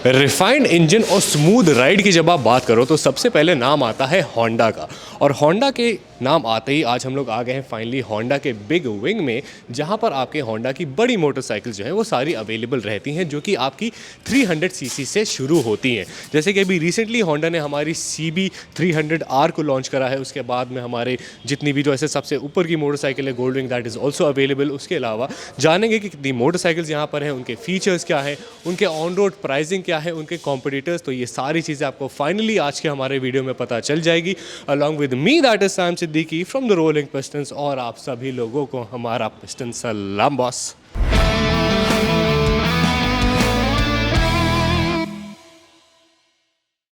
Refined engine और smooth ride की जब आप बात करो तो सबसे पहले नाम आता है होंडा का। और होंडा के नाम आते ही आज हम लोग आ गए हैं फाइनली होंडा के बिग विंग में, जहां पर आपके होंडा की बड़ी मोटरसाइकिल जो है वो सारी अवेलेबल रहती हैं, जो कि आपकी 300 सीसी से शुरू होती हैं। जैसे कि अभी रिसेंटली होंडा ने हमारी CB 300R को लॉन्च करा है। उसके बाद में हमारे जितनी भी जो ऐसे सबसे ऊपर की मोटरसाइकिल है gold wing, that is also available. उसके अलावा जानेंगे कि कितनी मोटरसाइकिल्स यहाँ पर हैं, उनके फीचर्स क्या है, उनके ऑन रोड प्राइसिंग क्या है, उनके कॉम्पिटिटर्स। तो ये सारी चीज़ें आपको फाइनली आज के हमारे वीडियो में पता चल जाएगी। Along with me that is Sam Siddiqui from the rolling pistons, और आप सभी लोगों को हमारा पिस्टन सलाम बॉस।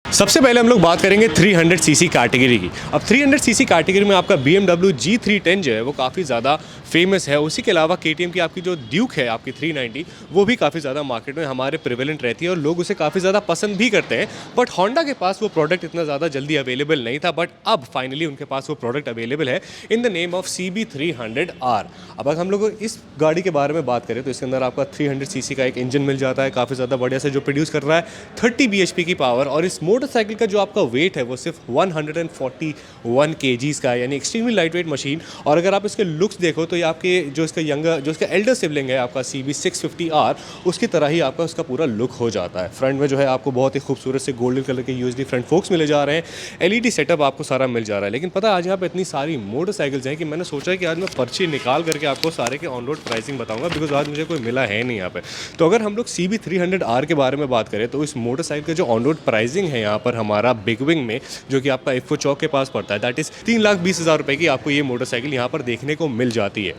सबसे पहले हम लोग बात करेंगे 300 सीसी कैटेगरी की। अब 300 सीसी कैटेगरी में आपका BMW G310 जो है वो काफ़ी ज़्यादा फेमस है। उसी के अलावा KTM की आपकी जो ड्यूक है आपकी 390, वो भी काफ़ी ज़्यादा मार्केट में हमारे प्रिवेलेंट रहती है और लोग उसे काफ़ी ज़्यादा पसंद भी करते हैं। बट होंडा के पास वो प्रोडक्ट इतना ज़्यादा जल्दी अवेलेबल नहीं था, बट अब फाइनली उनके पास वो प्रोडक्ट अवेलेबल है in the name of CB 300R। अब अगर हम लोग इस गाड़ी के बारे में बात करें तो इसके अंदर आपका 300 सीसी का एक इंजन मिल जाता है, काफ़ी ज़्यादा बढ़िया से जो प्रोड्यूस कर रहा है 30 bhp की पावर। और इस मोटरसाइकिल का जो आपका वेट है वो सिर्फ 141 kgs का है, यानी एक्सट्रीमली लाइट वेट मशीन। और अगर आप इसके लुक्स देखो तो ये आपके जो इसका एल्डर सिबलिंग है आपका CB 650R, उसकी तरह ही आपका उसका पूरा लुक हो जाता है। फ्रंट में जो है आपको बहुत ही खूबसूरत से गोल्डन कलर के USD फ्रंट फोक्स मिले जा रहे हैं, LED सेटअप आपको सारा मिल जा रहा है। लेकिन पता है आज यहाँ पे इतनी सारी मोटरसाइकिल्स हैं कि मैंने सोचा कि आज मैं पर्ची निकाल करके आपको सारे के ऑन रोड प्राइसिंग बताऊंगा, बिकॉज आज मुझे कोई मिला है नहीं यहाँ पे। तो अगर हम लोग CB 300R के बारे में बात करें तो इस मोटरसाइकिल का जो ऑन रोड प्राइसिंग है यहाँ पर हमारा बिग विंग में, जो कि आपका इफ्को चौक के पास पड़ता है, दैट इज 3,20,000 रुपए की आपको ये मोटरसाइकिल यहाँ पर देखने को मिल जाती है।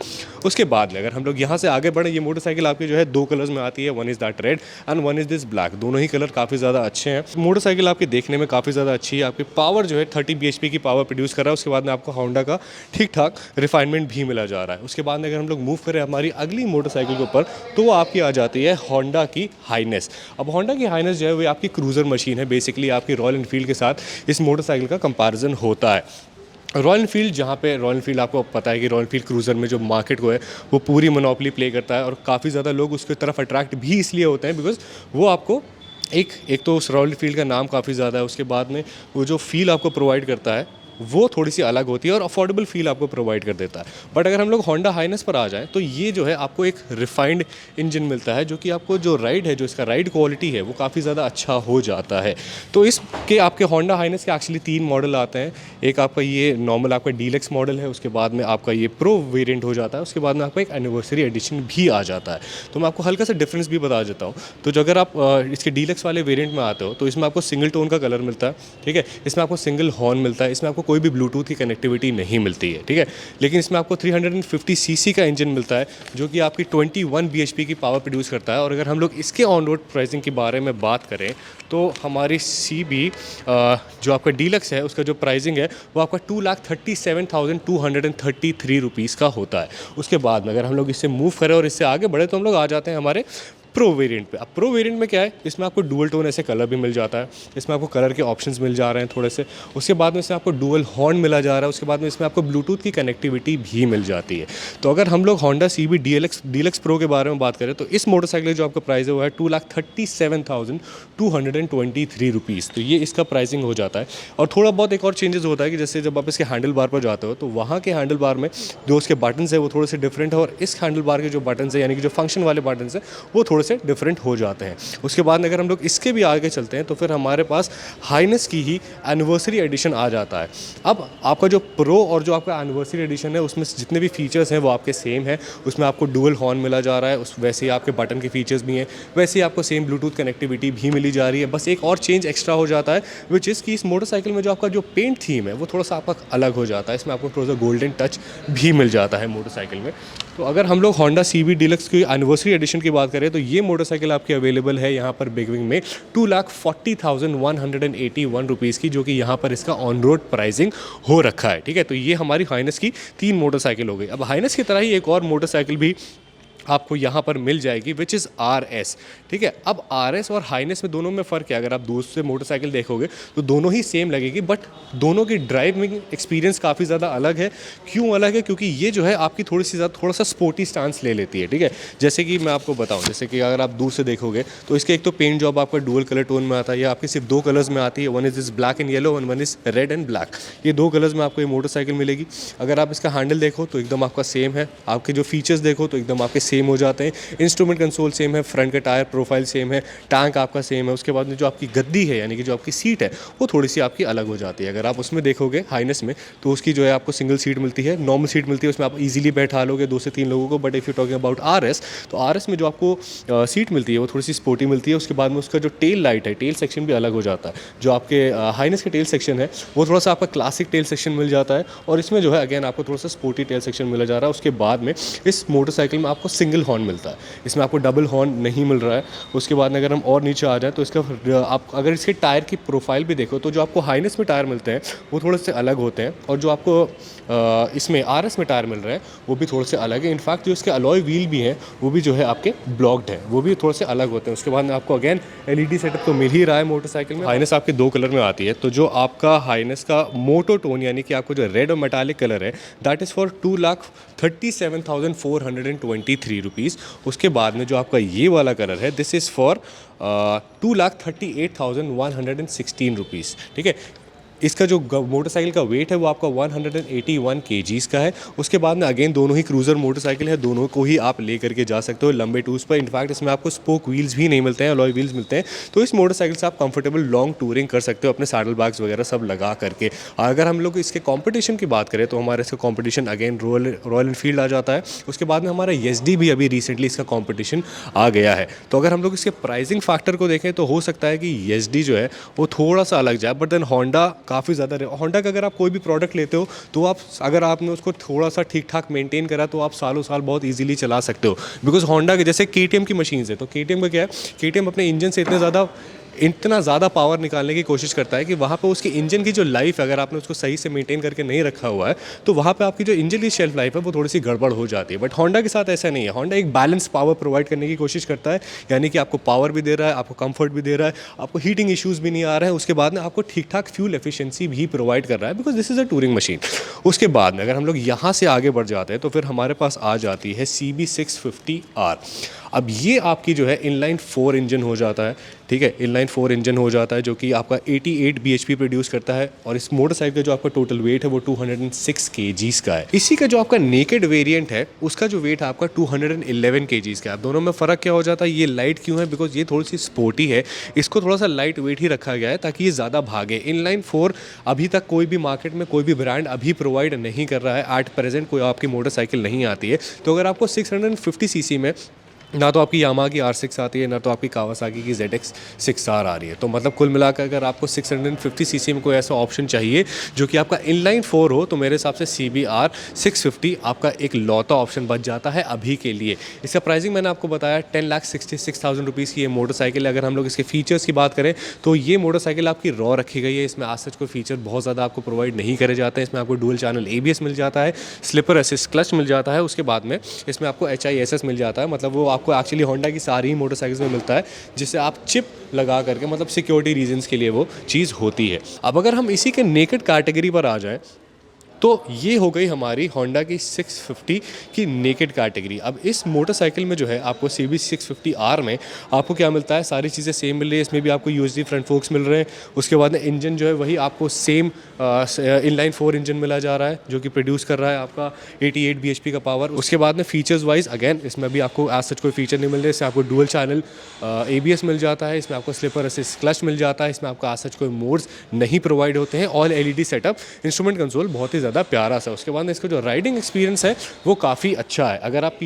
उसके बाद में अगर हम लोग यहाँ से आगे बढ़े, ये मोटरसाइकिल आपकी जो है 2 कलर्स में आती है, one is that red and one is this black. दोनों ही कलर काफ़ी ज़्यादा अच्छे हैं। मोटरसाइकिल आपकी देखने में काफ़ी ज़्यादा अच्छी है, आपकी पावर जो है 30 bhp की पावर प्रोड्यूस कर रहा है। उसके बाद में आपको होंडा का ठीक ठाक रिफाइनमेंट भी मिला जा रहा है। उसके बाद में अगर हम लोग मूव करें हमारी अगली मोटरसाइकिल के ऊपर तो वो आपकी आ जाती है होंडा की हाइनेस। अब होंडा की हाइनेस जो है वो आपकी क्रूज़र मशीन है, बेसिकली आपकी रॉयल एनफील्ड के साथ इस मोटरसाइकिल का कंपैरिजन होता है। रॉयल एनफील्ड, जहाँ पे रॉयल एनफील्ड आपको पता है कि रॉयल एनफील्ड क्रूज़र में जो मार्केट को है वो पूरी मोनोपोली प्ले करता है, और काफ़ी ज़्यादा लोग उसकी तरफ अट्रैक्ट भी इसलिए होते हैं बिकॉज वो आपको एक तो उस रॉयल एनफील्ड का नाम काफ़ी ज़्यादा है, उसके बाद में वो जो फील आपको प्रोवाइड करता है वो थोड़ी सी अलग होती है और अफोर्डेबल फील आपको प्रोवाइड कर देता है। बट अगर हम लोग होंडा हाइनेस पर आ जाएं तो ये जो है आपको एक रिफाइंड इंजन मिलता है, जो कि आपको जो राइड है, जो इसका राइड क्वालिटी है वो काफ़ी ज़्यादा अच्छा हो जाता है। तो इसके आपके होंडा हाइनेस के एक्चुअली 3 मॉडल आते हैं। एक आपका ये नॉर्मल आपका डीलक्स मॉडल है, उसके बाद में आपका ये प्रो वेरिएंट हो जाता है, उसके बाद में आपका एक एनिवर्सरी एडिशन भी आ जाता है। तो मैं आपको हल्का सा डिफरेंस भी बता देता हूँ। तो जो अगर आप इसके डीलक्स वाले वेरिएंट में आते हो तो इसमें आपको सिंगल टोन का कलर मिलता है, ठीक है। इसमें आपको सिंगल हॉर्न मिलता है, इसमें आपको कोई भी ब्लूटूथ की कनेक्टिविटी नहीं मिलती है, ठीक है। लेकिन इसमें आपको 350 सीसी का इंजन मिलता है, जो कि आपकी 21 bhp की पावर प्रोड्यूस करता है। और अगर हम लोग इसके ऑन रोड प्राइसिंग के बारे में बात करें तो हमारी CB जो आपका डीलक्स है उसका जो प्राइसिंग है वो आपका 2,37,233 रुपीज़ का होता है। उसके बाद में अगर हम लोग इससे मूव करें और इससे आगे बढ़े तो हम लोग आ जाते हैं हमारे प्रो वेरिएंट पे। अब प्रो वेरिएंट में क्या है, इसमें आपको डुअल टोन ऐसे कलर भी मिल जाता है, इसमें आपको कलर के ऑप्शंस मिल जा रहे हैं थोड़े से। उसके बाद में इसमें आपको डुअल हॉर्न मिला जा रहा है, उसके बाद में इसमें आपको ब्लूटूथ की कनेक्टिविटी भी मिल जाती है। तो अगर हम लोग होंडा CB डीलक्स प्रो के बारे में बात करें तो इस मोटरसाइकिल जो आपका प्राइस है वो है 2,37,223 रुपीज़। तो ये इसका प्राइसिंग हो जाता है। और थोड़ा बहुत एक और चेंजेस होता है कि जैसे जब आप इसके हैंडल बार पर जाते हो तो वहाँ के हैंडल बार में जो उसके बटन्स है वो थोड़े से डिफरेंट है, और इस हैंडल बार के जो बटन्स है यानी कि जो फंक्शन वाले बटन्स है वो थोड़े से डिफरेंट हो जाते हैं। उसके बाद अगर हम लोग इसके भी आगे चलते हैं तो फिर हमारे पास हाइनेस की ही एनिवर्सरी एडिशन आ जाता है। अब आपका जो प्रो और जो आपका एनिवर्सरी एडिशन है उसमें जितने भी फीचर्स हैं वो आपके सेम है। उसमें आपको डुअल हॉर्न मिला जा रहा है, वैसे ही आपके बटन के फीचर्स भी हैं, वैसे ही आपको सेम ब्लूटूथ कनेक्टिविटी भी मिली जा रही है। बस एक और चेंज एक्स्ट्रा हो जाता है, विच इज़ कि इस मोटरसाइकिल में जो आपका जो पेंट थीम है वो थोड़ा सा आपका अलग हो जाता है। इसमें आपको थोड़ा सा गोल्डन टच भी मिल जाता है मोटरसाइकिल में। तो अगर हम लोग होंडा CB डीलक्स की एनिवर्सरी एडिशन की बात करें तो ये मोटरसाइकिल आपकी अवेलेबल है यहाँ पर बिग विंग में 2,40,181 रुपीज़ की, जो कि यहाँ पर इसका ऑन रोड प्राइसिंग हो रखा है, ठीक है। तो ये हमारी हाइनेस की 3 मोटरसाइकिल हो गई। अब हाइनेस की तरह ही एक और मोटरसाइकिल भी आपको यहाँ पर मिल जाएगी, विच इज़ RS। ठीक है, अब RS और हाइनेस में दोनों में फ़र्क है। अगर आप दूसरे मोटरसाइकिल देखोगे तो दोनों ही सेम लगेगी, बट दोनों की ड्राइविंग एक्सपीरियंस काफ़ी ज़्यादा अलग है। क्यों अलग है? क्योंकि ये जो है आपकी थोड़ा सा स्पोर्टी स्टांस ले लेती है। ठीक है, जैसे कि मैं आपको बताऊँ, जैसे कि अगर आप दूर से देखोगे तो इसके एक तो पेंट जॉब आपका डुअल कलर टोन में आता है, ये आपके सिर्फ 2 कलर्स में आती है, one is black and yellow, one is red and black. ये 2 कलर्स में आपको ये मोटरसाइकिल मिलेगी। अगर आप इसका हैंडल देखो तो एकदम आपका सेम है, आपके जो फीचर्स देखो तो एकदम आपके सेम हो जाते हैं। इंस्ट्रूमेंट कंसोल सेम है, फ्रंट का टायर प्रोफाइल सेम है, टैंक आपका सेम है। उसके बाद में जो आपकी गद्दी है, यानी कि जो आपकी सीट है, वो थोड़ी सी आपकी अलग हो जाती है। अगर आप उसमें देखोगे हाइनेस में तो उसकी जो है आपको सिंगल सीट मिलती है, नॉर्मल सीट मिलती है, उसमें आप इजीली बैठा लोगे 2 से 3 लोगों को। But if you talking about RS, तो RS में जो आपको सीट मिलती है वो थोड़ी सी स्पोर्टी मिलती है। उसके बाद में उसका जो टेल लाइट है, टेल सेक्शन भी अलग हो जाता है। जो आपके हाइनेस का टेल सेक्शन है वो थोड़ा सा आपका क्लासिक टेल सेक्शन मिल जाता है, और इसमें जो है अगेन आपको थोड़ा सा स्पोर्टी टेल सेक्शन मिला जा रहा है। उसके बाद में इस मोटरसाइकिल में आपको सिंगल हॉर्न मिलता है, इसमें आपको डबल हॉर्न नहीं मिल रहा है। उसके बाद में अगर हम और नीचे आ जाए तो इसका आप अगर इसके टायर की प्रोफाइल भी देखो तो जो आपको हाइनेस में टायर मिलते हैं वो थोड़े से अलग होते हैं, और जो आपको इसमें RS में टायर मिल रहे हैं वो भी थोड़े से अलग है। इनफैक्ट जो इसके अलॉय व्हील भी हैं वो भी जो है आपके ब्लॉक्ड है, वो भी थोड़े से अलग होते हैं। उसके बाद में आपको अगेन LED सेटअप तो मिल ही रहा है मोटरसाइकिल में। हाइनेस आपके 2 कलर में आती है, तो जो आपका हाइनेस का मोटो टोन यानी कि आपको जो रेड और मेटालिक कलर है, दैट इज़ फॉर 2,37,423 रुपीज़। उसके बाद में जो आपका ये वाला कलर है, दिस इज़ फॉर 2,38,116 रुपीज़। ठीक है, इसका जो मोटरसाइकिल का वेट है वो आपका 181 kgs का है। उसके बाद में अगेन दोनों ही क्रूज़र मोटरसाइकिल है, दोनों को ही आप ले करके जा सकते हो लंबे टूर्स पर। इनफैक्ट इसमें आपको स्पोक व्हील्स भी नहीं मिलते हैं, अलॉय व्हील्स मिलते हैं। तो इस मोटरसाइकिल से आप कंफर्टेबल लॉन्ग टूरिंग कर सकते हो अपने सैडल बैग्स वगैरह सब लगा करके। अगर हम लोग इसके कॉम्पिटिशन की बात करें तो हमारे इसका कॉम्पिटिशन अगेन रॉयल एनफील्ड आ जाता है। उसके बाद में हमारा SD भी अभी रिसेंटली इसका कॉम्पिटिशन आ गया है। तो अगर हम लोग इसके प्राइसिंग फैक्टर को देखें तो हो सकता है कि SD जो है वो थोड़ा सा अलग जाए, बट देन होंडा काफ़ी ज़्यादा होंडा का अगर आप कोई भी प्रोडक्ट लेते हो तो आप अगर आपने उसको थोड़ा सा ठीक ठाक मेंटेन करा तो आप सालों साल बहुत इजीली चला सकते हो। बिकॉज होंडा के जैसे KTM की मशीन्स है, तो KTM का क्या है, KTM अपने इंजन से इतना ज़्यादा पावर निकालने की कोशिश करता है कि वहाँ पे उसकी इंजन की जो लाइफ है, अगर आपने उसको सही से मेंटेन करके नहीं रखा हुआ है तो वहाँ पे आपकी जो इंजन की शेल्फ लाइफ है वो थोड़ी सी गड़बड़ हो जाती है। बट होंडा के साथ ऐसा नहीं है, होंडा एक बैलेंस पावर प्रोवाइड करने की कोशिश करता है, यानी कि आपको पावर भी दे रहा है, आपको कंफर्ट भी दे रहा है, आपको हीटिंग इशूज़ भी नहीं आ रहे हैं। उसके बाद में आपको ठीक ठाक फ्यूल एफिशिएंसी भी प्रोवाइड कर रहा है, because this is a touring machine. उसके बाद में अगर हम लोग यहाँ से आगे बढ़ जाते हैं तो फिर हमारे पास आ जाती है CB650R। अब ये आपकी जो है इनलाइन 4 इंजन हो जाता है। ठीक है, इनलाइन 4 इंजन हो जाता है जो कि आपका 88 bhp प्रोड्यूस करता है, और इस मोटरसाइकिल का जो आपका टोटल वेट है वो 206 kgs का है। इसी का जो आपका नेकेड वेरिएंट है उसका जो वेट है आपका 211 kgs का है। अब दोनों में फ़र्क क्या हो जाता है, ये लाइट क्यों है, बिकॉज ये थोड़ी सी स्पोर्टी है, इसको थोड़ा सा लाइट वेट ही रखा गया है ताकि ये ज़्यादा भागे। इनलाइन 4 अभी तक कोई भी मार्केट में कोई भी ब्रांड अभी प्रोवाइड नहीं कर रहा है, एट प्रेजेंट कोई आपकी मोटरसाइकिल नहीं आती है। तो अगर आपको 650 cc में ना तो आपकी यामाहा की R6 आती है, ना तो आपकी कावासाकी की ZX6R आ रही है, तो मतलब कुल मिलाकर अगर आपको 650 cc में कोई ऐसा ऑप्शन चाहिए जो कि आपका इनलाइन 4 हो तो मेरे हिसाब से CBR 650 आपका एक लौता ऑप्शन बच जाता है अभी के लिए। इसका प्राइसिंग मैंने आपको बताया 10,66,000 रुपीज़ की ये मोटरसाइकिल है। अगर हम लोग इसके फीचर्स की बात करें तो ये मोटरसाइकिल आपकी रॉ रखी गई है, इसमें आज सच कोई फीचर बहुत ज़्यादा आपको प्रोवाइड नहीं करे जाते हैं। इसमें आपको डुअल चैनल ABS मिल जाता है, स्लिपर असिस्ट क्लच मिल जाता है, उसके बाद में इसमें आपको HISS मिल जाता है, मतलब वो आपको एक्चुअली होंडा की सारी ही मोटरसाइकिल्स में मिलता है, जिससे आप चिप लगा करके मतलब सिक्योरिटी रीजंस के लिए वो चीज़ होती है। अब अगर हम इसी के नेकेड कैटेगरी पर आ जाएं तो ये हो गई हमारी होंडा की 650 की नेकेड कैटेगरी। अब इस मोटरसाइकिल में जो है आपको CB650R में आपको क्या मिलता है, सारी चीज़ें सेम मिल रही है। इसमें भी आपको USD फ्रंट फोक्स मिल रहे हैं। उसके बाद में इंजन जो है वही आपको सेम इनलाइन 4 इंजन मिला जा रहा है जो कि प्रोड्यूस कर रहा है आपका 88 bhp का पावर। उसके बाद में फीचर्स वाइज अगेन इसमें भी आपको एज सच कोई फीचर नहीं मिल रहे। इसमें आपको डुअल चैनल ABS मिल जाता है, इसमें आपको स्लिपर असिस्ट क्लच मिल जाता है, इसमें आपको एज सच कोई मोड्स नहीं प्रोवाइड होते हैं, all LED setup, instrument console बहुत ही ज़्यादा प्यारा सा। उसके बाद इसका जो राइडिंग एक्सपीरियंस है वो काफ़ी अच्छा है। अगर आप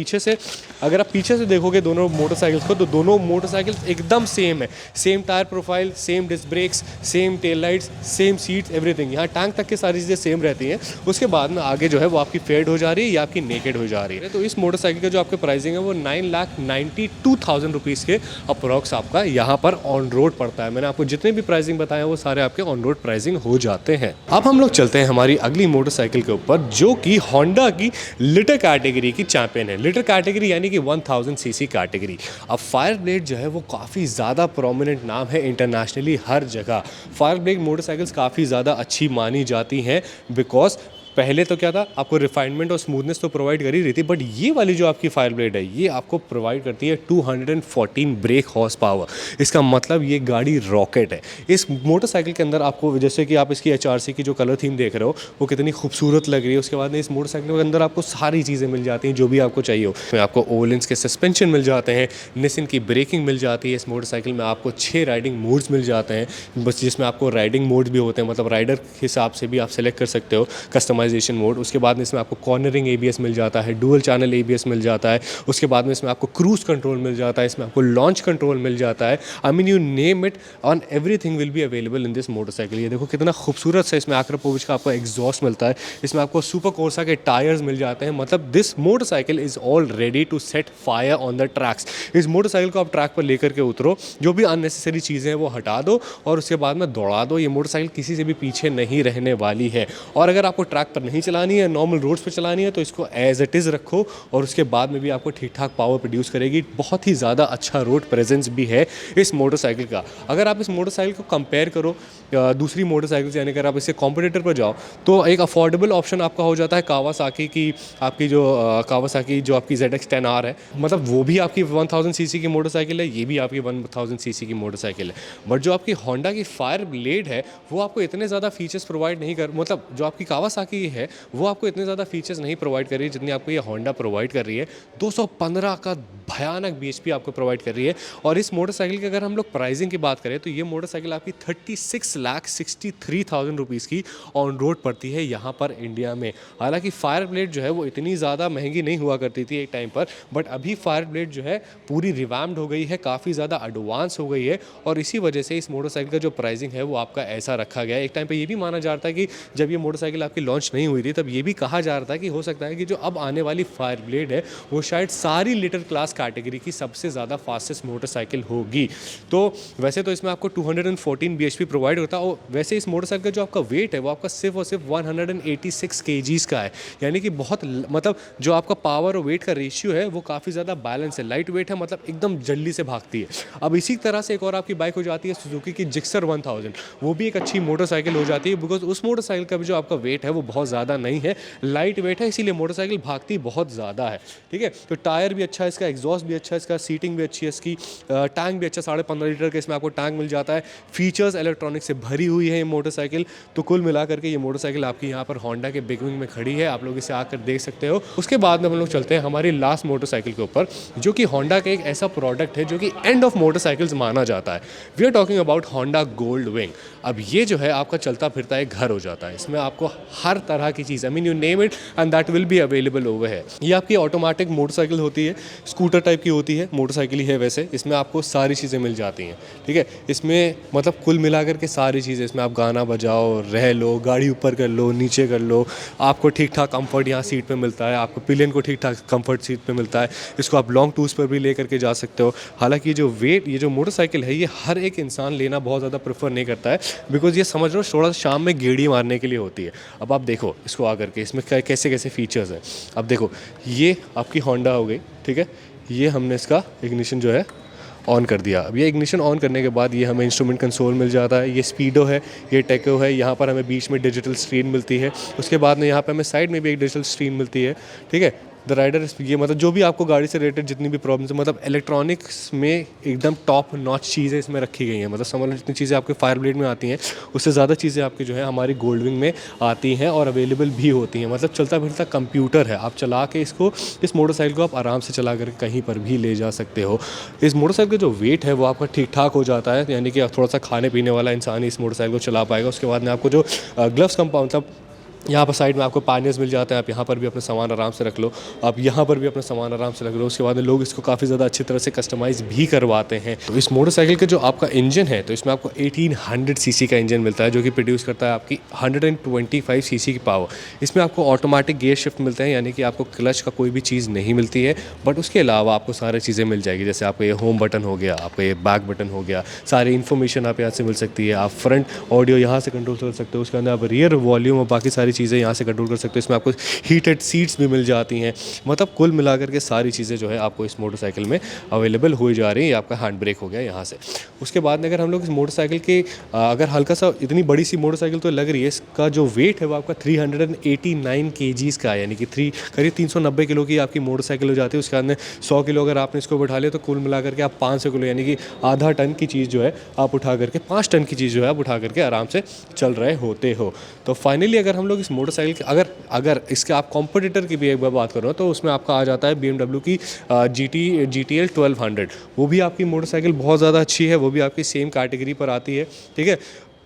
पीछे से देखोगे दोनों मोटरसाइकिल्स को तो दोनों मोटरसाइकिल्स एकदम सेम है, same tyre profile, same disc brakes, same tail lights, same seats, everything. यहाँ टैंक तक की सारी चीज़ें सेम रहती हैं। उसके बाद में आगे जो है वो आपकी फेड हो जा रही है या आपकी नेकेड हो जा रही है। तो इस मोटरसाइकिल का जो आपके प्राइसिंग है वो 9,92,000 रुपीज़ के अप्रॉक्स आपका यहाँ पर ऑन रोड पड़ता है। मैंने आपको जितने भी प्राइसिंग बताए वो सारे आपके ऑन रोड प्राइसिंग हो जाते हैं। अब हम लोग चलते हैं हमारी अगली मोटरसाइकिल मोटरसाइकिल के ऊपर जो कि होंडा की लिटर कैटेगरी की चैंपियन है। लिटर कैटेगरी यानी कि 1000 सीसी कैटेगरी। अब फायर ब्लेड जो है वो काफ़ी ज़्यादा प्रोमिनेंट नाम है इंटरनेशनली हर जगह। फायर ब्लेड मोटरसाइकिल्स काफ़ी ज़्यादा अच्छी मानी जाती हैं बिकॉज पहले तो क्या था, आपको रिफाइनमेंट और स्मूथनेस तो प्रोवाइड कर ही रही थी, बट ये वाली जो आपकी फायर ब्लेड है ये आपको प्रोवाइड करती है 214 ब्रेक हॉर्स पावर। इसका मतलब ये गाड़ी रॉकेट है। इस मोटरसाइकिल के अंदर आपको, जैसे कि आप इसकी HRC की जो कलर थीम देख रहे हो वो कितनी खूबसूरत लग रही है। उसके बाद में इस मोटरसाइकिल के अंदर आपको सारी चीज़ें मिल जाती हैं जो भी आपको चाहिए हो। इसमें आपको ओलेंस के सस्पेंशन मिल जाते हैं, निसिन की ब्रेकिंग मिल जाती है। इस मोटरसाइकिल में आपको 6 राइडिंग मोड्स मिल जाते हैं, बस जिसमें आपको राइडिंग मोड्स भी होते हैं, मतलब राइडर के हिसाब से भी आप सेलेक्ट कर सकते हो कस्टमाइजेशन मोड। उसके बाद में इसमें आपको कॉर्नरिंग ABS मिल जाता है, डुअल चैनल ABS मिल जाता है। उसके बाद में इसमें आपको क्रूज कंट्रोल मिल जाता है, इसमें आपको लॉन्च कंट्रोल मिल जाता है। आई mean you name it, on everything will be available in this motorcycle. ये देखो कितना खूबसूरत से इसमें आक्रोपोविच का आपको एग्जॉस्ट मिलता है। इसमें आपको सुपर कोर्सा के टायर्स मिल जाते हैं। मतलब this motorcycle is all ready to set fire on the tracks. इस मोटरसाइकिल को आप ट्रैक पर लेकर के उतरो, जो भी अननेसेसरी चीज़ें हैं वो हटा दो और उसके बाद में दौड़ा दो। ये मोटरसाइकिल किसी से भी पीछे नहीं रहने वाली है। और अगर आपको ट्रैक पर नहीं चलानी है, नॉर्मल रोड्स पे चलानी है, तो इसको एज इट इज़ रखो और उसके बाद में भी आपको ठीक ठाक पावर प्रोड्यूस करेगी। बहुत ही ज़्यादा अच्छा रोड प्रेजेंस भी है इस मोटरसाइकिल का। अगर आप इस मोटरसाइकिल को कंपेयर करो दूसरी मोटरसाइकिल से, यानी अगर आप इससे कॉम्पिटिटर पर जाओ तो एक अफोर्डेबल ऑप्शन आपका हो जाता है कावासाकी की। आपकी जो कावासाकी जो आपकी ZX-10R है, मतलब वो भी आपकी 1000 सीसी की मोटरसाइकिल है, ये भी आपकी 1000 सीसी की मोटरसाइकिल है। बट जो आपकी होंडा की फायर ब्लेड है वो आपको इतने ज़्यादा फीचर्स प्रोवाइड नहीं कर, मतलब जो आपकी कावासाकी है वो आपको इतने ज़्यादा फीचर्स नहीं प्रोवाइड कर रही है जितनी आपको ये होंडा प्रोवाइड कर रही है। 215 का भयानक BHP आपको प्रोवाइड कर रही है। और इस मोटरसाइकिल की अगर हम लोग प्राइसिंग की बात करें तो ये मोटरसाइकिल आपकी 36,63,000 रुपीज़ की ऑन रोड पड़ती है यहाँ पर इंडिया में। हालांकि फायर ब्लेड जो है वो इतनी ज़्यादा महंगी नहीं हुआ करती थी एक टाइम पर, बट अभी फायर ब्लेड जो है पूरी रिवैम्ड हो गई है, काफ़ी ज़्यादा एडवांस हो गई है और इसी वजह से इस मोटरसाइकिल का जो प्राइसिंग है वो आपका ऐसा रखा गया है। एक टाइम पर ये भी माना जा रहा था कि जब ये मोटरसाइकिल आपकी लॉन्च नहीं हुई थी तब ये भी कहा जा रहा था कि हो सकता है कि जो अब आने वाली फायर ब्लेड है वो शायद सारी लिटर क्लास कैटेगरी की सबसे ज़्यादा फास्टेस्ट मोटरसाइकिल होगी। तो वैसे तो इसमें आपको 214 BHP प्रोवाइड होता है और वैसे इस मोटरसाइकिल का जो आपका वेट है वो आपका सिर्फ और सिर्फ 186 kgs का है, यानी कि बहुत, मतलब जो आपका पावर और वेट का रेशियो है वो काफ़ी ज़्यादा बैलेंस है। लाइट वेट है, मतलब एकदम जल्दी से भागती है। अब इसी तरह से एक और आपकी बाइक हो जाती है सुजुकी की जिक्सर 1000, वो भी एक अच्छी मोटरसाइकिल हो जाती है बिकॉज उस मोटरसाइकिल का भी जो आपका वेट है वो बहुत ज़्यादा नहीं है, लाइट वेट है, इसीलिए मोटरसाइकिल भागती बहुत ज़्यादा है। ठीक है, तो टायर भी अच्छा है इसका, एग्जॉस्ट भी अच्छा है इसका, सीटिंग भी अच्छी है इसकी, टैंक भी अच्छा 15.5 लीटर का इसमें आपको टैंक मिल जाता है। फीचर्स इलेक्ट्रॉनिक से भरी हुई है ये मोटरसाइकिल। तो कुल मिलाकर के ये मोटरसाइकिल आपकी यहाँ पर होंडा के बिग विंग में खड़ी है, आप लोग इसे आकर देख सकते हो। उसके बाद में हम लोग चलते हैं हमारी लास्ट मोटरसाइकिल के ऊपर, जो कि होंडा का एक ऐसा प्रोडक्ट है जो कि एंड ऑफ मोटरसाइकिल्स माना जाता है। We are talking about Honda Gold Wing. अब ये जो है आपका चलता फिरता एक घर हो जाता है। इसमें आपको हर तरह की चीज़, I mean you name it and that will be available over है। ये आपकी ऑटोमेटिक मोटरसाइकिल होती है, स्कूटर टाइप की होती है, मोटरसाइकिल ही है वैसे। इसमें आपको सारी चीज़ें मिल जाती हैं। ठीक है, इसमें मतलब कुल मिलाकर के सारी चीज़ें, इसमें आप गाना बजाओ, रह लो, गाड़ी ऊपर कर लो, नीचे कर लो, आपको ठीक ठाक कंफर्ट यहाँ सीट पे मिलता है, आपको पिलियन को ठीक ठाक कंफर्ट सीट पे मिलता है। इसको आप लॉन्ग टूर्स पर भी ले करके जा सकते हो। हालांकि जो वेट, ये जो मोटरसाइकिल है ये हर एक इंसान लेना बहुत ज़्यादा प्रेफर नहीं करता है बिकॉज ये समझ लो थोड़ा शाम में गेड़ी मारने के लिए होती है। अब आप देखो इसको आकर के, इसमें कैसे कैसे फीचर्स हैं। अब देखो ये आपकी होंडा हो गई, ठीक है, ये हमने इसका इग्निशन जो है ऑन कर दिया। अब ये इग्निशन ऑन करने के बाद ये हमें इंस्ट्रूमेंट कंसोल मिल जाता है, ये स्पीडो है, ये टेको है, यहाँ पर हमें बीच में डिजिटल स्क्रीन मिलती है। उसके बाद में यहाँ पर हमें साइड में भी एक डिजिटल स्क्रीन मिलती है। ठीक है, द राइडर, ये मतलब जो भी आपको गाड़ी से रिलेटेड जितनी भी प्रॉब्लम्स है, मतलब इलेक्ट्रॉनिक्स में एकदम टॉप नॉच चीज़ें इसमें रखी गई हैं। मतलब समझ लो जितनी चीज़ें आपके फायर ब्लेड में आती हैं उससे ज़्यादा चीज़ें आपकी जो है हमारी गोल्ड विंग में आती हैं और अवेलेबल भी होती हैं। मतलब चलता फिरता कंप्यूटर है, आप चला के इसको, इस मोटरसाइकिल को आप आराम से चला कर कहीं पर भी ले जा सकते हो। इस मोटरसाइकिल का जो वेट है वो आपका ठीक ठाक हो जाता है, यानी कि थोड़ा सा खाने पीने वाला इंसान ही इस मोटरसाइकिल को चला पाएगा। उसके बाद में आपको जो ग्लव्स कंपाउंड, मतलब यहाँ पर साइड में आपको पैनल्स मिल जाते हैं, आप यहाँ पर भी अपना सामान आराम से रख लो, आप यहाँ पर भी अपना सामान आराम से रख लो। उसके बाद में लोग इसको काफ़ी ज़्यादा अच्छी तरह से कस्टमाइज़ भी करवाते हैं। तो इस मोटरसाइकिल का जो आपका इंजन है, तो इसमें आपको 1800 सीसी का इंजन मिलता है जो कि प्रोड्यूस करता है आपकी 125 सीसी की पावर। इसमें आपको ऑटोमेटिक गियर शिफ्ट मिलते हैं, यानी कि आपको क्लच का कोई भी चीज़ नहीं मिलती है, बट उसके अलावा आपको सारी चीज़ें मिल जाएगी। जैसे आपका ये होम बटन हो गया, आपका ये बैक बटन हो गया, सारी इन्फॉर्मेशन आप यहाँ से मिल सकती है। आप फ्रंट ऑडियो यहाँ से कंट्रोल कर सकते हो, उसके अंदर आप रियर वॉल्यूम और बाकी सारी सारी चीज़ें यहाँ से कंट्रोल कर सकते हो। इसमें आपको हीटेड सीट्स भी मिल जाती हैं, मतलब कुल मिलाकर के सारी चीज़ें जो है आपको इस मोटरसाइकिल में अवेलेबल हो जा रही है। आपका हैंड ब्रेक हो गया यहाँ से। उसके बाद में अगर हम लोग इस मोटरसाइकिल के अगर हल्का सा, इतनी बड़ी सी मोटरसाइकिल तो लग रही है, इसका जो वेट है वो आपका 389 केजीज़ का है, यानी कि करीब 390 किलो की आपकी मोटरसाइकिल हो जाती है। उसके बाद में 100 किलो अगर आपने इसको बैठा लिया तो कुल मिलाकर के आप 500 किलो, यानी कि आधा टन की चीज़ जो है आप उठा करके, 5 टन की चीज़ जो है आप उठा करके आराम से चल रहे होते हो। तो फाइनली अगर हम लोग इस मोटरसाइकिल के अगर इसके आप कॉम्पिटिटर की भी एक बार बात करो तो उसमें आपका आ जाता है BMW की GTL 1200। वो भी आपकी मोटरसाइकिल बहुत ज़्यादा अच्छी है, वो भी आपकी सेम कैटेगरी पर आती है, ठीक है।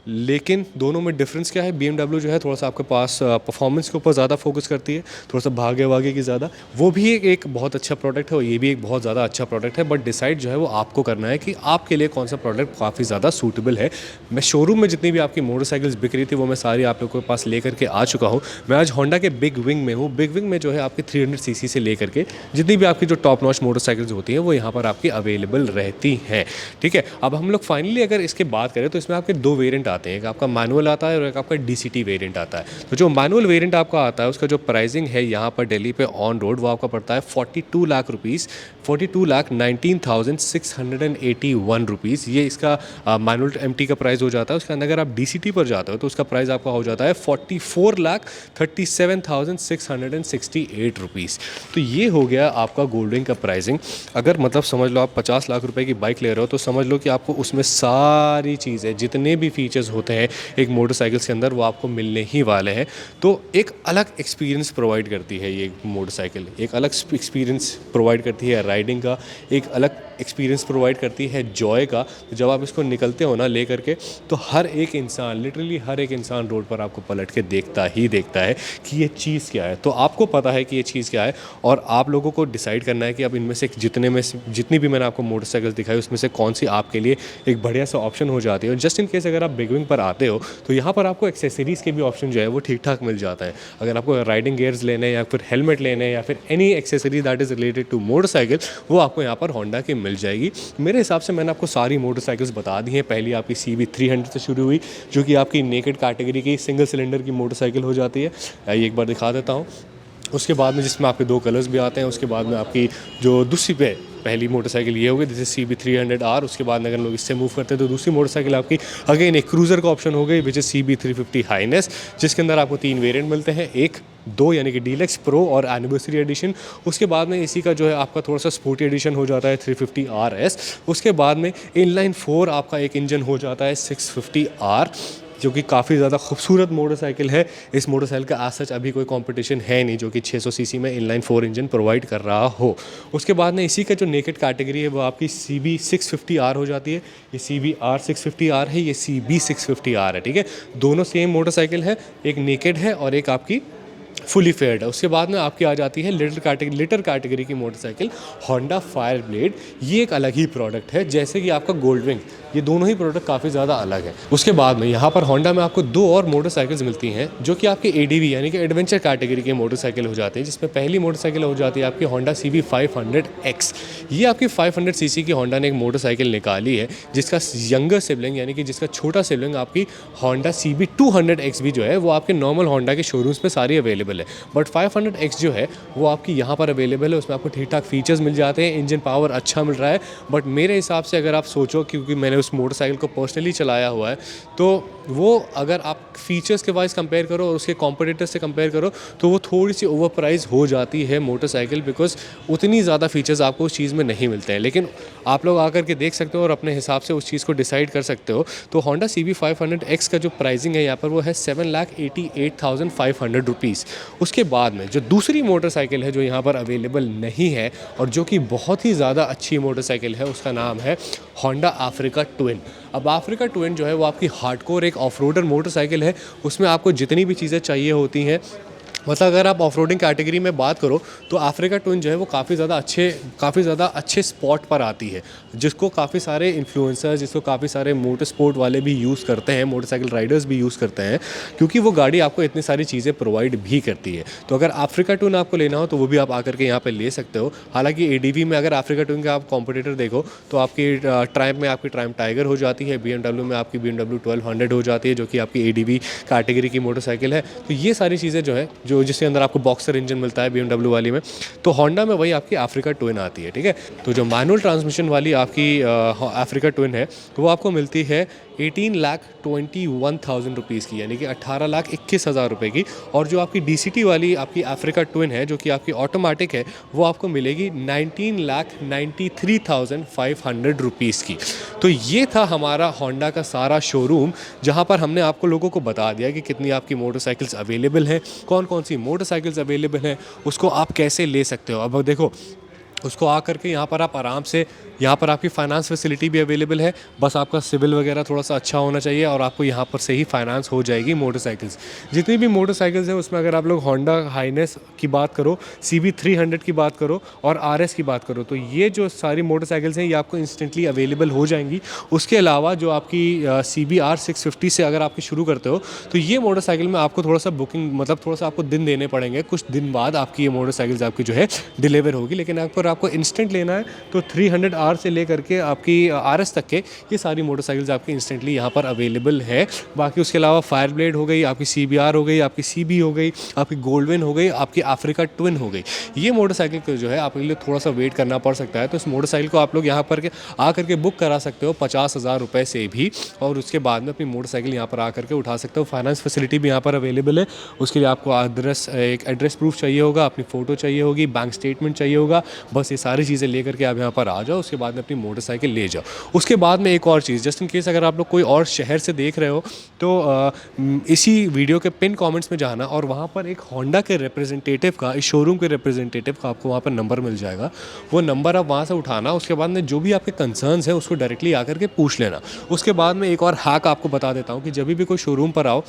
लेकिन दोनों में डिफरेंस क्या है, BMW जो है थोड़ा सा आपके पास परफॉर्मेंस के ऊपर ज़्यादा फोकस करती है, थोड़ा सा भागे वागे की ज़्यादा। वो भी एक बहुत अच्छा प्रोडक्ट है और ये भी एक बहुत ज़्यादा अच्छा प्रोडक्ट है, बट डिसाइड जो है वो आपको करना है कि आपके लिए कौन सा प्रोडक्ट काफ़ी ज़्यादा सूटेबल है। मैं शोरूम में जितनी भी आपकी मोटरसाइकिल्स बिक रही थी वो मैं सारी आप लोगों के पास लेकर के आ चुका हूँ। मैं आज होंडा के बिग विंग में हूँ। बिग विंग में जो है आपकी 300 सीसी से लेकर के जितनी भी आपकी जो टॉप नॉच मोटरसाइकिल्स होती हैं वो यहाँ पर आपकी अवेलेबल रहती हैं, ठीक है। अब हम लोग फाइनली अगर इसके बात करें तो इसमें आपके 2 वेरिएंट आते हैं, एक आपका मैनुअल आता है और एक आपका DCT वेरिएंट आता है। तो जो मैनुअल वेरिएंट आपका आता है उसका जो प्राइसिंग है यहाँ पर दिल्ली पे ऑन रोड वो आपका पड़ता है 42 लाख रुपीज़, 42,19,681 रुपीज़। ये इसका मैनुअल MT का प्राइस हो जाता है। उसके अंदर अगर आप DCT पर जाते हो तो उसका प्राइस आपका हो जाता है 44,37,668 रुपीज़। तो ये हो गया आपका गोल्डविंग का प्राइसिंग। अगर मतलब समझ लो आप 50 लाख रुपए की बाइक ले रहे हो तो समझ लो कि आपको उसमें सारी चीज़ें, जितने भी फीचर्स होते हैं एक मोटरसाइकिल के अंदर, वो आपको मिलने ही वाले हैं। तो एक अलग एक्सपीरियंस प्रोवाइड करती है ये मोटरसाइकिल, एक अलग एक्सपीरियंस प्रोवाइड करती है राइडिंग का, एक अलग एक्सपीरियंस प्रोवाइड करती है जॉय का। तो जब आप इसको निकलते हो ना ले करके, तो हर एक इंसान, लिटरली हर एक इंसान रोड पर आपको पलट के देखता ही देखता है कि ये चीज़ क्या है। तो आपको पता है कि ये चीज़ क्या है और आप लोगों को डिसाइड करना है कि अब इनमें से जितनी भी मैंने आपको मोटरसाइकिल्स दिखाई उसमें से कौन सी आपके लिए एक बढ़िया सा ऑप्शन हो जाती है। जस्ट इन केस अगर आप बिग विंग पर आते हो तो यहाँ पर आपको एक्सेसरीज़ के भी ऑप्शन जो है वो ठीक ठाक मिल जाता है। अगर आपको राइडिंग गियर्स लेने या फिर हेलमेट लेने या फिर any accessory that is related to motorcycle, वो आपको यहाँ पर होंडा की मिल जाएगी। मेरे हिसाब से मैंने आपको सारी मोटरसाइकिल्स बता दी हैं। पहली आपकी CB300 से शुरू हुई, जो कि आपकी नेकेड कैटेगरी की सिंगल सिलेंडर की मोटरसाइकिल हो जाती है। ये एक बार दिखा देता हूँ। उसके बाद में जिसमें आपके 2 कलर्स भी आते हैं। उसके बाद में आपकी जो दूसरी पहली मोटरसाइकिल ये होगी, जैसे CB300R। उसके बाद में अगर लोग इससे मूव करते हैं तो दूसरी मोटरसाइकिल आपकी अगेन एक क्रूज़र का ऑप्शन हो गई, विच इज़ CB350 हाईनेस, जिसके अंदर आपको 3 वेरिएंट मिलते हैं, 2 यानी कि डीलक्स, प्रो और एनिवर्सरी एडिशन। उसके बाद में इसी का जो है आपका थोड़ा सा स्पोर्टी एडिशन हो जाता है 350 RS। उसके बाद में इनलाइन 4 आपका एक इंजन हो जाता है 650R, जो कि काफ़ी ज़्यादा खूबसूरत मोटरसाइकिल है। इस मोटरसाइकिल का आज सच अभी कोई कंपटीशन है नहीं जो कि 600 सीसी में इनलाइन 4 इंजन प्रोवाइड कर रहा हो। उसके बाद में इसी का जो नेकेड कैटेगरी है वो आपकी CB650R हो जाती है। ये CBR650R है, ये CB650R है, ठीक है। दोनों सेम मोटरसाइकिल है, एक नेकेड है और एक आपकी फुली फेयर्ड है। उसके बाद में आपकी आ जाती है लिटर कैटेगरी की मोटरसाइकिल होंडा फायर ब्लेड। ये एक अलग ही प्रोडक्ट है, जैसे कि आपका गोल्डविंग। ये दोनों ही प्रोडक्ट काफ़ी ज़्यादा अलग है। उसके बाद में यहाँ पर होंडा में आपको 2 और मोटरसाइकिल्स मिलती हैं जो कि आपकी ADV यानी कि एडवेंचर कैटेगरी की मोटरसाइकिल हो जाती है, जिसमें पहली मोटरसाइकिल हो जाती है आपकी होंडा CB500X। ये आपकी 500 सीसी की होंडा ने एक मोटरसाइकिल निकाली है जिसका यंगर सिबलिंग यानी कि जिसका छोटा सिबलिंग आपकी होंडा CB200X भी जो है वो आपके नॉर्मल होंडा के शोरूम्स पे सारी अवेलेबल है। बट 500X जो है वो आपकी यहाँ पर अवेलेबल है। उसमें आपको ठीक ठाक फीचर्स मिल जाते हैं, इंजन पावर अच्छा मिल रहा है। बट मेरे हिसाब से अगर आप सोचो, क्योंकि मैंने उस मोटरसाइकिल को पर्सनली चलाया हुआ है, तो वो अगर आप फीचर्स के वाइज कंपेयर करो और उसके कॉम्पिटिटर से कंपेयर करो तो वो थोड़ी सी ओवर प्राइस हो जाती है मोटरसाइकिल, बिकॉज उतनी ज़्यादा फीचर्स आपको उस चीज़ में नहीं मिलते हैं। लेकिन आप लोग आकर के देख सकते हो और अपने हिसाब से उस चीज़ को डिसाइड कर सकते हो। तो होंडा CB500X का जो प्राइसिंग है यहाँ पर वो है 7,88,500 रुपीज़। उसके बाद में जो दूसरी मोटरसाइकिल है जो यहाँ पर अवेलेबल नहीं है और जो कि बहुत ही ज़्यादा अच्छी मोटरसाइकिल है, उसका नाम है होंडा अफ्रीका ट्विन। अब अफ्रीका ट्विन जो है वो आपकी हार्डकोर एक ऑफ रोडर मोटरसाइकिल है। उसमें आपको जितनी भी चीज़ें चाहिए होती हैं मतलब अगर आप ऑफ रोडिंग कैटेगरी में बात करो तो अफ्रीका ट्विन जो है वो काफ़ी ज़्यादा अच्छे स्पॉट पर आती है, जिसको काफ़ी सारे इन्फ्लुएंसर्स, जिसको काफ़ी सारे मोटर स्पोर्ट वाले भी यूज़ करते हैं, मोटरसाइकिल राइडर्स भी यूज़ करते हैं, क्योंकि वो गाड़ी आपको इतनी सारी चीज़ें प्रोवाइड भी करती है। तो अगर अफ्रीका ट्विन आपको लेना हो तो वो भी आप आकर के यहाँ पर ले सकते हो। हालांकि एडीवी में अगर अफ्रीका ट्विन का आप कॉम्पिटिटर देखो तो आपकी ट्रायम्फ में आपकी ट्रायम्फ टाइगर हो जाती है, BMW में आपकी BMW 1200 हो जाती है, जो कि आपकी एडीवी कैटेगरी की मोटरसाइकिल है। तो ये सारी चीज़ें जो है जो जिसके अंदर आपको बॉक्सर इंजन मिलता है BMW वाली में, तो होंडा में वही आपकी अफ्रीका ट्विन आती है, ठीक है। तो जो मैनुअल ट्रांसमिशन वाली आपकी अफ्रीका ट्विन है वो आपको मिलती है 18,21,000 रुपीज़ की, यानी कि 18,21,000 रुपये की। और जो आपकी DCT वाली आपकी अफ्रीका ट्विन है जो कि आपकी ऑटोमेटिक है वो आपको मिलेगी 19,93,500 रुपीज़ की। तो ये था हमारा होंडा का सारा शोरूम, जहाँ पर हमने आपको लोगों को बता दिया कि कितनी आपकी मोटरसाइकिल्स अवेलेबल हैं, कौन कौन सी मोटरसाइकिल्स अवेलेबल हैं, उसको आप कैसे ले सकते हो। अब देखो, उसको आकर के यहाँ पर आप आराम से, यहाँ पर आपकी फ़ाइनेंस फैसिलिटी भी अवेलेबल है, बस आपका सिविल वगैरह थोड़ा सा अच्छा होना चाहिए और आपको यहाँ पर से ही फाइनेंस हो जाएगी मोटरसाइकिल्स। जितनी भी मोटरसाइकिल्स हैं उसमें अगर आप लोग होंडा हाइनेस की बात करो, CB 300 की बात करो और RS की बात करो, तो ये जो सारी मोटरसाइकिल्स हैं ये आपको इंस्टेंटली अवेलेबल हो जाएंगी। उसके अलावा जो आपकी CBR 650 से अगर आपकी शुरू करते हो तो ये मोटरसाइकिल में आपको थोड़ा सा बुकिंग, मतलब थोड़ा सा आपको दिन देने पड़ेंगे, कुछ दिन बाद आपकी ये मोटरसाइकिल्स आपकी जो है डिलीवर होगी। लेकिन आपको इंस्टेंट लेना है तो 300R से लेकर के आपकी RS तक के ये सारी मोटरसाइकिल्स आपकी इंस्टेंटली यहाँ पर अवेलेबल है। बाकी उसके अलावा फायर ब्लेड हो गई, आपकी CBR हो गई, आपकी CB हो गई, आपकी गोल्डविन हो गई, आपकी अफ्रीका ट्विन हो गई। ये मोटरसाइकिल को जो है आपके लिए थोड़ा सा वेट करना पड़ सकता है, तो इस मोटरसाइकिल को आप लोग यहाँ पर आकर के बुक करा सकते हो 50,000 रुपये से भी, और उसके बाद में अपनी मोटरसाइकिल यहाँ पर आकर के उठा सकते हो। फाइनेंस फैसिलिटी भी यहाँ पर अवेलेबल है। उसके लिए आपको एक एड्रेस प्रूफ चाहिए होगा, अपनी फ़ोटो चाहिए होगी, बैंक स्टेटमेंट चाहिए होगा, बस ये सारी चीज़ें लेकर के आप यहाँ पर आ जाओ। उसके बाद में अपनी मोटरसाइकिल ले जाओ। उसके बाद में एक और चीज़, जस्ट इन केस अगर आप लोग कोई और शहर से देख रहे हो तो इसी वीडियो के पिन कमेंट्स में जाना और वहाँ पर एक होंडा के रिप्रेजेंटेटिव का, इस शोरूम के रिप्रेजेंटेटिव का आपको वहाँ पर नंबर मिल जाएगा। वो नंबर आप वहाँ से उठाना, उसके बाद में जो भी आपके कंसर्न्स हैं उसको डायरेक्टली आकर के पूछ लेना। उसके बाद में एक और हैक आपको बता देता हूँ कि जब भी कोई शोरूम पर आओ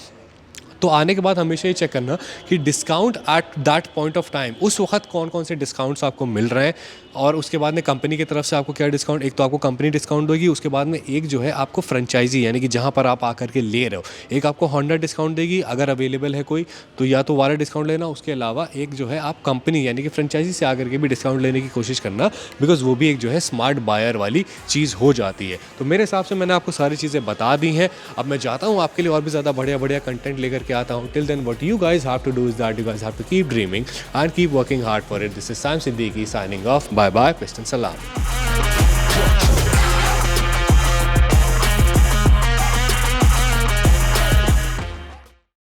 तो आने के बाद हमेशा ये चेक करना कि discount at that point of time, उस वक्त कौन कौन से डिस्काउंट्स आपको मिल रहे हैं, और उसके बाद में कंपनी की तरफ से आपको क्या डिस्काउंट, एक तो आपको कंपनी डिस्काउंट देगी, उसके बाद में एक जो है आपको फ्रेंचाइजी, यानी कि जहाँ पर आप आकर के ले रहे हो, एक आपको होंडा डिस्काउंट देगी अगर अवेलेबल है कोई, तो या तो वाला डिस्काउंट लेना। उसके अलावा एक जो है आप कंपनी यानी कि फ्रेंचाइजी से आकर के भी डिस्काउंट लेने की कोशिश करना, बिकॉज वो भी एक जो है स्मार्ट बायर वाली चीज़ हो जाती है। तो मेरे हिसाब से मैंने आपको सारी चीज़ें बता दी हैं। अब मैं चाहता हूँ आपके लिए और भी ज़्यादा बढ़िया बढ़िया कंटेंट लेकर के आता हूँ। Till then what you guys have to do is that you guys have to keep dreaming and keep working hard for it. This is Sam Siddiqui signing off. Bye bye. Peace and salam.